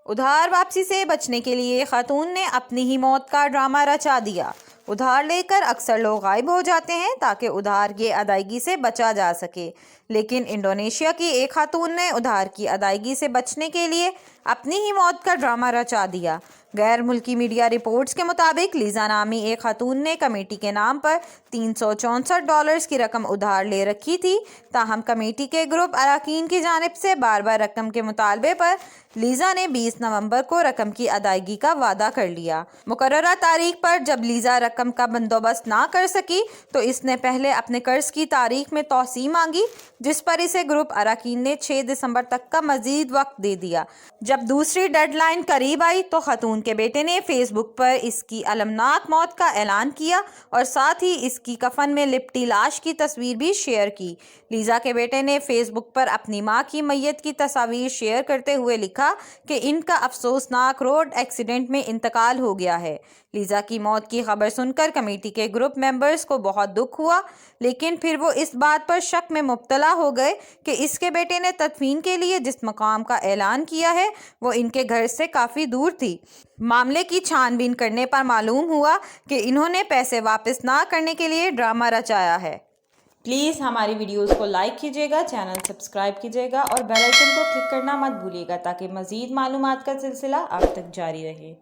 ادھار واپسی سے بچنے کے لیے خاتون نے اپنی ہی موت کا ڈرامہ رچا دیا۔ ادھار لے کر اکثر لوگ غائب ہو جاتے ہیں تاکہ ادھار کی ادائیگی سے بچا جا سکے، لیکن انڈونیشیا کی ایک خاتون نے ادھار کی ادائیگی سے بچنے کے لیے اپنی ہی موت کا ڈرامہ رچا دیا۔ غیر ملکی میڈیا رپورٹس کے مطابق لیزا نامی ایک خاتون نے کمیٹی کے نام پر $364 کی رقم ادھار لے رکھی تھی، تاہم کمیٹی کے گروپ اراکین کی جانب سے بار بار رقم کے مطالبے پر لیزا نے 20 نومبر کو رقم کی ادائیگی کا وعدہ کر لیا۔ مقررہ تاریخ پر جب لیزا رقم کا بندوبست نہ کر سکی تو اس نے پہلے اپنے قرض کی تاریخ میں توسیع مانگی، جس پر اسے گروپ اراکین نے 6 دسمبر تک کا مزید وقت دے دیا۔ جب دوسری ڈیڈ لائن قریب آئی تو خاتون کے بیٹے نے فیس بک پر اس کی المناک موت کا اعلان کیا اور ساتھ ہی اس کی کفن میں لپٹی لاش کی تصویر بھی شیئر کی۔ لیزا کے بیٹے نے فیس بک پر اپنی ماں کی میت کی تصاویر شیئر کرتے ہوئے لکھا کہ ان کا افسوسناک روڈ ایکسیڈنٹ میں انتقال ہو گیا ہے۔ لیزا کی موت کی خبر سن کر کمیٹی کے گروپ ممبرز کو بہت دکھ ہوا، لیکن پھر وہ اس بات پر شک میں مبتلا ہو گئے کہ اس کے بیٹے نے تدفین کے لیے جس مقام کا اعلان کیا ہے وہ ان کے گھر سے کافی دور تھی۔ معاملے کی چھان بین کرنے پر معلوم ہوا کہ انہوں نے پیسے واپس نہ کرنے کے لیے ڈرامہ رچایا ہے۔ پلیز ہماری ویڈیوز کو لائک کیجیے گا، چینل سبسکرائب کیجیے گا اور بیل آئیکن کو کلک کرنا مت بھولیے گا تاکہ مزید معلومات کا سلسلہ آپ تک جاری رہے۔